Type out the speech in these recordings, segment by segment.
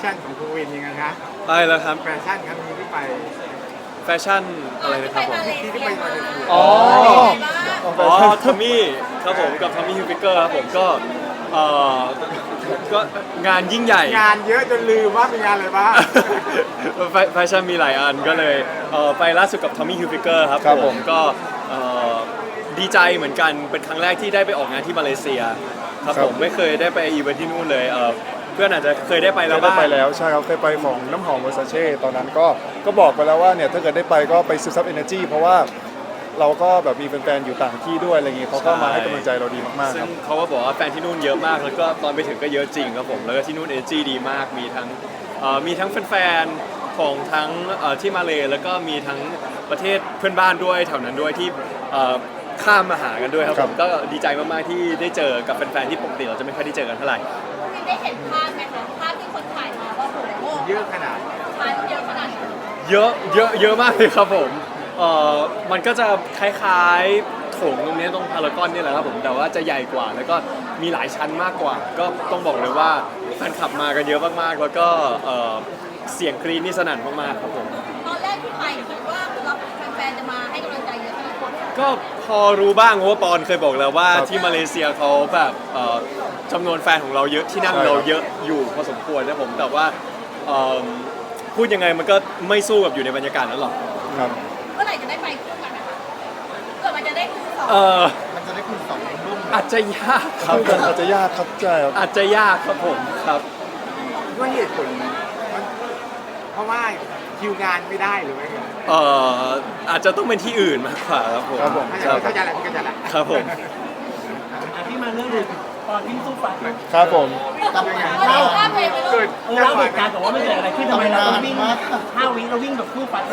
ชั่นของภูวินยังไงคะไปแล้วครับแฟชั่นครั้งนี้ที่ไปแฟชั่นอะไรนะครับผมที่ไปมาเลเซียอ๋ออ๋อทอมมี่ครับผมกับทอมมี่ฮิลฟิกเกอร์ครับผมก็เอ่อก็งานยิ่งใหญ่ งานเยอะจนลืมว่ามีงานอะไรบ้าง แฟชั่นมีหลายอันก็เลยไปล่าสุดกับทอมมี่ฮิลฟิกเกอร์ครับผมก็ดีใจเหมือนกันเป็นครั้งแรกที่ได้ไปออกงานที่มาเลเซียครับผมไม่เคยได้ไปอีเวนท์ที่นู่นเลยเพื่อนอาจจะเคยได้ไปแล้วบ้างไปแล้วใช่ครับเคยไปของน้ำหอมเวอร์ซาเช่ตอนนั้นก็บอกไปแล้วว่าเนี่ยถ้าเกิดได้ไปก็ไปซึมซับ energy เพราะว่าเราก็แบบมีแฟนๆอยู่ต่างที่ด้วยอะไรอย่างงี้เขาก็มาให้กำลังใจเราดีมากๆค ซึ่ รั ง บ เขาก็บอกว่าแฟนที่นู่นเยอะมากแล้วก็ตอนไปถึงก็เยอะจริงครับผมแล้วก็ที่นู่น energy ดีมากมีทั้งแฟนๆของทั้งที่มาเลแล้วก็มีทั้งประเทศเพื่อนบ้านด้วยแถวนั้นด้วยที่ข้ามมาหากันด้วยครับผมก็ดีใจมากๆที่ได้เจอกับแฟนๆที่ปกติเราจะไม่ค่อยได้เจอกันเท่าไหร่คุณได้เห็นภาพไหมคะภาพที่คนถ่ายมาว่าโห เยอะขนาดถ่ายเยอะขนาดไหนเยอะมากเลยครับผมมันก็จะคล้ายๆโถงตรงนี้ตรงพารากอนนี่แหละครับผมแต่ว่าจะใหญ่กว่าแล้วก็มีหลายชั้นมากกว่าก็ต้องบอกเลยว่าแฟนคลับมากันเยอะมากๆแล้วก็เสียงกรี๊ดนี่สนั่นมากๆครับผมตอนแรกที่ไปคิดว่าเราแฟนๆจะมาให้กำลังใจเยอะขนาดไหนก็พอรู้บ้างเพราะว่าปอนเคยบอกแล้วว่าที่มาเลเซียเขาแบบจำนวนแฟนของเราเยอะที่นั่งเราเยอะอยู่พอสมควรนะผมแต่ว่าพูดยังไงมันก็ไม่สู้กับอยู่ในบรรยากาศนั้นหรอกครับเมื่อไหร่จะได้ไปคู่กันนะคะเกิดมันจะได้คู่สองมันจะได้คุณสองรุ่มอาจจะยากครับอาจจะยากครับใช่ครับอาจจะยากครับผมครับด้วยเหตุผลมันเพราะว่าคิวงานไม่ได้หรือไงอาจจะต้องเป็นที่อื่นมากกว่าครับผมเข้าใจแหละพี่เข้าใจแหละครับผมพี่มาเรื่องหนึ่งตอนวิ่งสู้ฟัดครับผมทำยังไงเกิดเล่าเหตุการณ์บอกว่ามันเกิดอะไรขึ้นทำไมเราต้องวิ่ง5 วิเราวิ่งแบบสู้ฟัด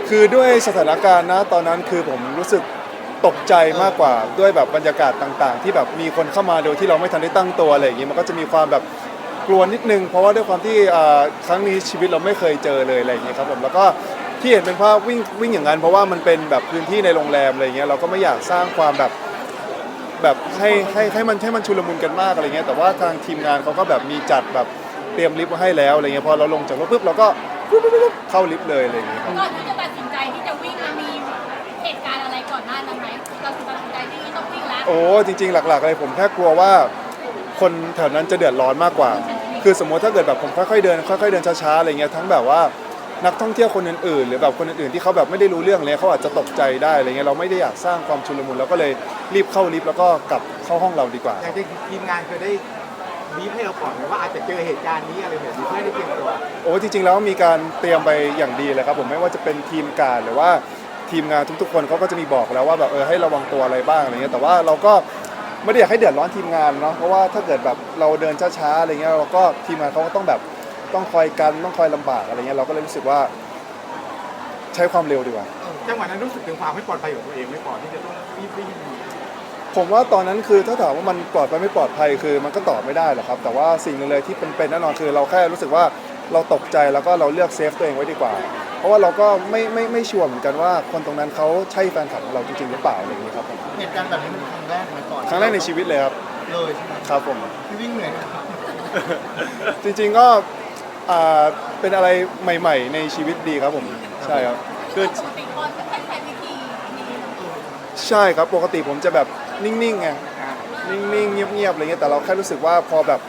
คือด้วยสถานการณ์นะตอนนั้นคือผมรู้สึกตกใจมากกว่าด้วยแบบบรรยากาศต่างๆ ที่แบบมีคนเข้ามาโดยที่เราไม่ทันได้ตั้งตัวอะไรอย่างงี้มันก็จะมีความแบบกลัวนิดนึงเพราะว่าด้วยความที่ครั้งนี้ชีวิตเราไม่เคยเจอเลยอะไรอย่างเงี้ยครับผมแล้วก็ที่เห็นเป็นภาพวิ่งอย่างนั้นเพราะว่ามันเป็นแบบพื้นที่ในโรงแรมอะไรเงี้ยเราก็ไม่อยากสร้างความแบบให้มันชุลมุนกันมากอะไรเงี้ยแต่ว่าทางทีมงานเขาก็แบบมีจัดแบบเตรียมลิฟต์มาให้แล้วอะไรเงี้ยพอเราลงจากรถปุ๊บเราก็เข้าลิฟต์เลยอะไรอย่างเงี้ยครับก่อนที่จะตัดสินใจที่จะวิ่งมันมีเหตุการณ์อะไรก่อนหน้านั้นไหมเราตัดสินใจที่ต้องวิ่งแล้วโอ้จริงๆหลักๆเลยผมแค่กลัวว่าคนแถวนั้นจะเดือดร้อนมากกว่าคือสมมติถ้าเกิดแบบผมค่อยๆเดินช้าๆอะไรเงี้ยทั้งแบบว่านักท่องเที่ยวคนอื่นๆหรือแบบคนอื่นๆที่เขาแบบไม่ได้รู้เรื่องเลยเขาอาจจะตกใจได้อะไรเงี้ยเราไม่ได้อยากสร้างความชุลมุนเราก็เลยรีบเข้าลิฟต์แล้วก็กลับเข้าห้องเราดีกว่าอย่างที่ทีมงานเคยได้บีบให้เราก่อนไหมว่าอาจจะเจอเหตุการณ์นี้อะไรแบบนี้เพื่อได้เตรียมตัวโอ้จริงๆแล้วมีการเตรียมไปอย่างดีเลยครับผมไม่ว่าจะเป็นทีมการหรือว่าทีมงานทุกๆคนเขาก็จะมีบอกแล้วว่าแบบให้ระวังตัวอะไรบ้างอะไรเงี้ยแต่ว่าเราก็ไม่ได้อยากให้เดือดร้อนทีมงานเนาะเพราะว่าถ้าเกิดแบบเราเดินช้าๆอะไรเงี้ยเราก็ทีมงานเขาก็ต้องแบบต้องคอยกันต้องคอยลำบากอะไรเงี้ยเราก็เลยรู้สึกว่าใช้ความเร็วดีกว่าจังหวะนั้นรู้สึกถึงความไม่ปลอดภัยของตัวเองไม่ปลอดที่จะต้องรีบวิ่งผมว่าตอนนั้นคือถ้าถามว่ามันปลอดภัยไม่ปลอดภัยคือมันก็ตอบไม่ได้หรอกครับแต่ว่าสิ่งนึงเลยที่เป็นแน่นอนคือเราแค่รู้สึกว่าเราตกใจแล้วก็เราเลือกเซฟตัวเองไว้ดีกว่าเพราะว่าเราก็ไม่ชัวร์เหมือนกันว่าคนตรงนั้นเขาใช่แฟนคลับของเราจริงๆหรือเปล่าอะไรอย่างนี้ครับผมเหตุการณ์แบบนี้มันครั้งแรกไหมก่อนครั้งแรกในชีวิตเลยครับเลยใช่ไหมครับผมพี่วิ่งเหนื่อยจริงๆก็เป็นอะไรใหม่ๆในชีวิตดีครับผมใช่ครับคือปกติตอนใช้วิธีนี้ใช่ครับปกติผมจะแบบนิ่งๆไงนิ่งๆเงียบๆอะไรเงี้ยแต่เราแค่รู้สึกว่าพอแบบ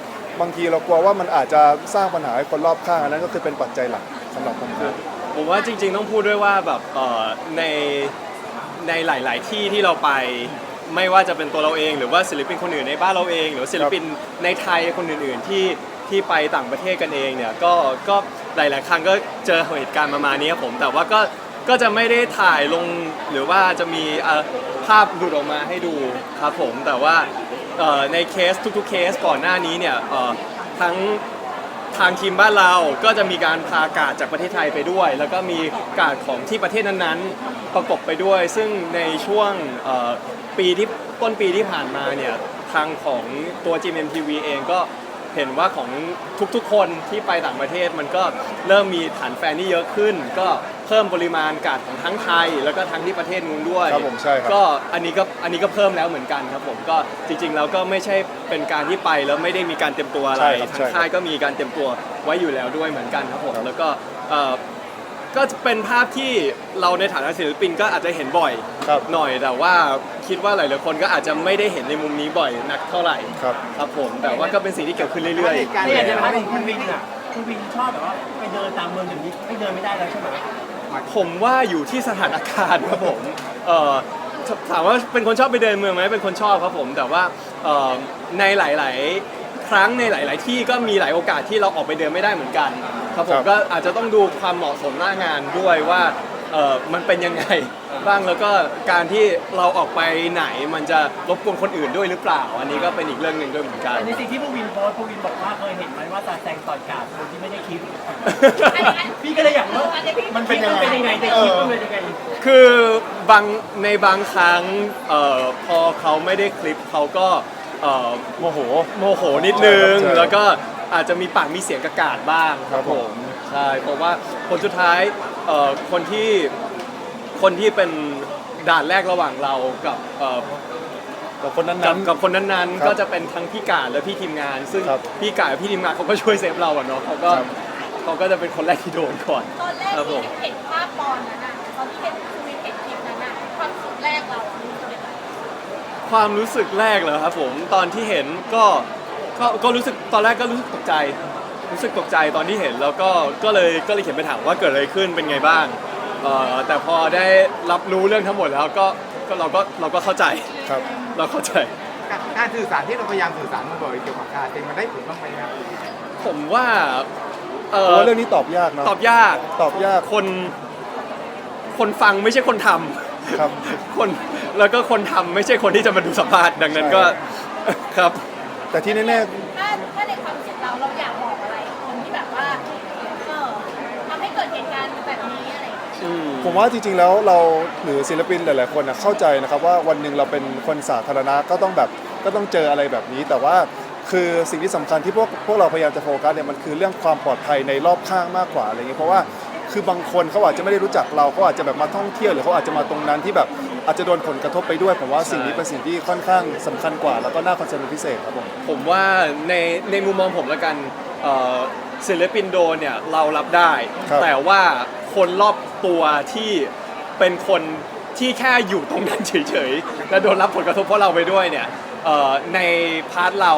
บางทีเรากลัวว่ามันอาจจะสร้างปัญหาให้คนรอบข้างอันนั้นก็คือเป็นปัจจัยหลักสำหรับผมผมว่าจริงๆต้องพูดด้วยว่าแบบในหลายๆที่ที่เราไปไม่ว่าจะเป็นตัวเราเองหรือว่าศิลปินคนอื่นในบ้านเราเองหรือศิลปินในไทยคนอื่นๆที่ไปต่างประเทศกันเองเนี่ยก็หลายๆครั้งก็เจอเหตุการณ์ประมาณนี้ครับผมแต่ว่าก็จะไม่ได้ถ่ายลงหรือว่าจะมีภาพหลุดออกมาให้ดูครับผมแต่ว่าในเคสทุกๆเคสก่อนหน้านี้เนี่ยทั้งทางทีมบ้านเราก็จะมีการพากาดจากประเทศไทยไปด้วยแล้วก็มีกาดของที่ประเทศนั้นๆประกบไปด้วยซึ่งในช่วงต้นปีที่ผ่านมาเนี่ยทางของตัว GMMTV เองก็ เห็นว่าของทุกๆคนที่ไปต่างประเทศมันก็เริ่มมีฐานแฟนที่เยอะขึ้น ก็เพิ่มปริมาณการ์ดของทั้งไทยแล้วก็ทั้งที่ประเทศนู้นด้วย ครับผมใช่ครับ ก็อันนี้ก็เพิ่มแล้วเหมือนกันครับผมก็จริงๆแล้วก็ไม่ใช่เป็นการที่ไปแล้วไม่ได้มีการเตรียมตัวอะไร ใช่ครับ ทางค่ายก็มีการเตรียมตัวไว้อยู่แล้วด้วยเหมือนกันครับผมแล้วก็ก็จะเป็นภาพที่เราในฐานะศิลปินก็อาจจะเห็นบ่อย ครับ หน่อยแต่ว่าคิดว่าหลายๆคนก็อาจจะไม่ได้เห็นในมุมนี้บ่อยนักเท่าไหร่ ครับ ครับผมแต่ว่าก็เป็นสิ่งที่เกิดขึ้นเรื่อย เหตุการณ์ นี่ เนี่ย เดี๋ยวนะคุณวินอ่ะคุณวินชอบแบบว่าไปเดินตามเมืองอย่างนี้ไม่เดินไม่ได้แล้วใช่ไหม ๆผมว่าอยู่ที่สถานการณ์ครับผมถามว่าเป็นคนชอบไปเดินเมืองไหมเป็นคนชอบครับผมแต่ว่าในหลายๆครั้งในหลาย ๆ ที่ก็มีหลายโอกาสที่เราออกไปเดินไม่ได้เหมือนกันครับผ ครั ม บ ก็อาจจะต้องดูความเหมาะสมหน้างานด้วยว่ามันเป็นยังไงบ้างแล้วก็การที่เราออกไปไหนมันจะรบกวนคนอื่นด้วยหรือเปล่า อันนี้ก็เป็นอีกเรื่องหนึ่งด้วยเหมือนกัน แต่ในสิ่งที่ผู้วินโพสต์ผู้วินบอกว่าเคยเห็นไหมว่าตาแซงต่อยกาดโดยที่ไม่ได้คิด พี่ก็เลยอยากรู้มันเป็นยังไงในคลิปมันเป็นยังไง คืในบางครั้งพอเขาไม่ได้คลิปเขาก็โมโห โมโหนิดนึง ใช่ครับ แล้วก็อาจจะมีปากมีเสียงกระกาดบ้างค ครั รับบ ผ ผม ม ใช่เพราะว่าผลสุดท้ายคนที่เป็นด่านแรกระหว่างเรากับกับคนนั้น กับคนนั้น ครับ ๆก็จะเป็นทั้งพี่กาดและพี่ทีมงาน ซึ่ง ครับ พี่กาดกับพี่ทีมงานเขาก็ช่วยเซฟเราอะเนาะเขาก็ ครับ เขาก็จะเป็นคนแรกที่โดนก่อน ตอนแรก ครับผ ที่ ม เห็นภาพบอลนั้นน่ะตอนที่เห็นคือมีเห็นคลิปนั้นน่ะความรู้สึกแรกเราอะรู้สึกยังไง ความรู้สึกแรกเหรอครับผมตอนที่เห็นก็รู้สึกตอนแรกก็รู้สึกตกใจตอนที่เห็นแล้วก็เลยเขียนไปถามว่าเกิดอะไรขึ้นเป็นไงบ้างแต่พอได้รับรู้เรื่องทั้งหมดแล้วก็เราก็เข้าใจ ครับ เราเข้าใจ การสื่อสารที่เราพยายามสื่อสารมาบ่อยเกี่ยวกับการเองมันได้ผลบ้างไหมครับ ผมว่าเพราะว่าเรื่องนี้ตอบยากเนาะ ตอบยาก ตอบยาก คนฟังไม่ใช่คนท ครับ ำคนแล้วก็คนทำไม่ใช่คนที่จะมาดูสัมภาษณ์ดังนั้นก็ ครับ แต่ที่แน่ ถ้าในความรู้สึกเราอยากบอกอะไรคนที่แบบว่าทำให้เกิดเหตุการณ์แบบนี้อะไรอย่างเงี้ย ๆผมว่าจริงๆแล้วเราหรือศิลปินหลายๆคนนะเข้าใจนะครับว่าวันหนึ่งเราเป็นคนสาธารณะก็ต้องเจออะไรแบบนี้ แต่ว่าคือสิ่งที่สำคัญที่พวกเราพยายามจะโฟกัสเนี่ยมันคือเรื่องความปลอดภัยในรอบข้างมากกว่าอะไรเงี้ยเพราะว่าคือบางคนเขาอาจจะไม่ได้รู้จักเราเขาอาจจะแบบมาท่องเที่ยวหรือเขาอาจจะมาตรงนั้นที่แบบอาจจะโดนผลกระทบไปด้วยผมว่าสิ่งนี้เป็นสิ่งที่ค่อนข้างสำคัญกว่าแล้วก็น่าคอนเซิร์นเป็นพิเศษครับผม ผมว่าในมุมมองผมแล้วกันศิลปินโดนเนี่ยเรารับได้ ครับ แต่ว่าคนรอบตัวที่เป็นคนที่แค่อยู่ตรงนั้นเฉยๆและโดนรับผลกระทบเพราะเราไปด้วยเนี่ยในพาร์ทเรา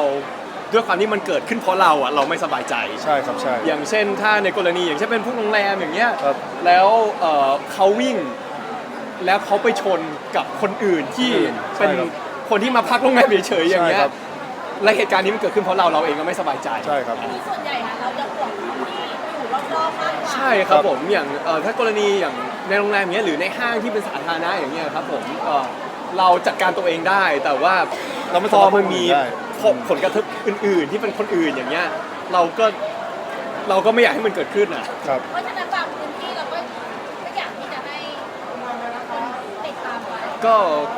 ด้วยความที่มันเกิดขึ้นเพราะเราอะเราไม่สบายใจ ใช่ครับใช่ อย่างเช่นถ้าในกรณีอย่างเช่นเป็นพวกโรงแรมอย่างเงี้ย ครับ แล้วเขาวิ่งแล้วเขาไปชนกับคนอื่นที่เป็น ใช่ครับ คนที่มาพักโรงแรมเฉยๆอย่างเงี้ ใช่ ย ครับ และเหตุการณ์นี้มันเกิดขึ้นเพราะเราเองก็ไม่สบายใจ ใช่ครับ คือส่วนใหญ่อะเราจะห่วงคนที่อยู่รอบๆมากกว่า ใช่ครับผมอย่างถ้ากรณีอย่างในโรงแรมเงี้ยหรือในห้างที่เป็นสาธารณะอย่างเงี้ยครับผมเราจัดการตัวเองได้แต่ว่า เราไม่ พ สา อ มารถ มันมี ควบคุมได้ ผลกระทบอื่น ๆ ที่เป็นคนอื่นอย่างเงี้ยเราก็ไม่อยากให้มันเกิดขึ้นอ่ะ ครับ เพราะฉะนั้นบางพื้นที่เราก็ไม่อยากที่จะให้ติดตามไว้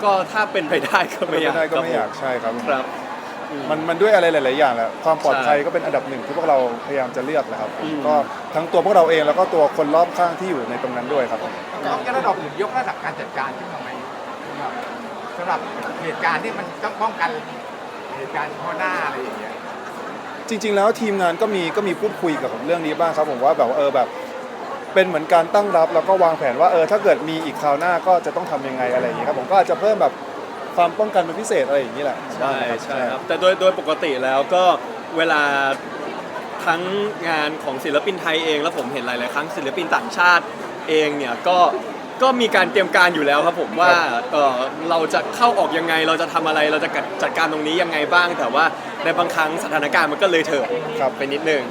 ก็ถ้าเป็นไปได้ก็ไม่อยาก ได้ก็ไม่อยากใช่ครับ ครับ มันด้วยอะไรหลาย ๆ อย่างแหละความปลอดภัย ใช่ ก็เป็นอันดับหนึ่งที่พวกเราพยายามจะเลือกแหละครับ อืม ก็ทั้งตัวพวกเราเองแล้วก็ตัวคนรอบข้างที่อยู่ในตรงนั้นด้วยครับผม ต้องยกระดับการจัดการขึ้นมาไหมสำหรับเหตุการณ์ที่มันต้องป้องกันเหตุการณ์เฉพาะหน้าอะไรอย่างเงี้ย จริง ๆ แล้วทีมงานก็มีพูดคุยกับเรื่องนี้บ้างครับผมว่าแบบว่าแบบเป็นเหมือนการตั้งรับแล้วก็วางแผนว่าถ้าเกิดมีอีกคราวหน้าก็จะต้องทำยังไงอะไรอย่างเงี้ยครับผมก็อาจจะเพิ่มแบบความป้องกันเป็นพิเศษอะไรอย่างนี้แหละ ใช่ครับแต่โดยปกติแล้วก็เวลาทั้งงานของศิลปินไทยเองแล้วผมเห็นหลาย ๆ ครั้งศิลปินต่างชาติเองเนี่ยก็มีการเตรียมการอยู่แล้วครับผมว่าเราจะเข้าออกยังไงเราจะทำอะไรเราจะจัดการตรงนี้ยังไงบ้าง แต่ว่าในบางครั้งสถานการณ์มันก็เลยเถิด ครับ ไปนิดนึง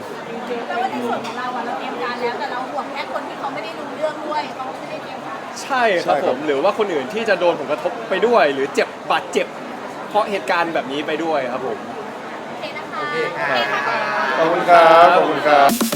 แปลว่าในส่วนของเราอะเราเตรียมการแล้วแต่เราห่วงแค่คนที่เขาไม่ได้รู้เรื่องด้วยเขาไม่ได้เตรียมการ ใช่ครับผมหรือว่าคนอื่นที่จะโดนผลกระทบไปด้วย หรือบาดเจ็บเพราะเหตุการณ์แบบนี้ไปด้วยครับผม โอเคนะคะ โอเคค่ะ โอเคค่ะ ขอบคุณครับขอบคุณครับ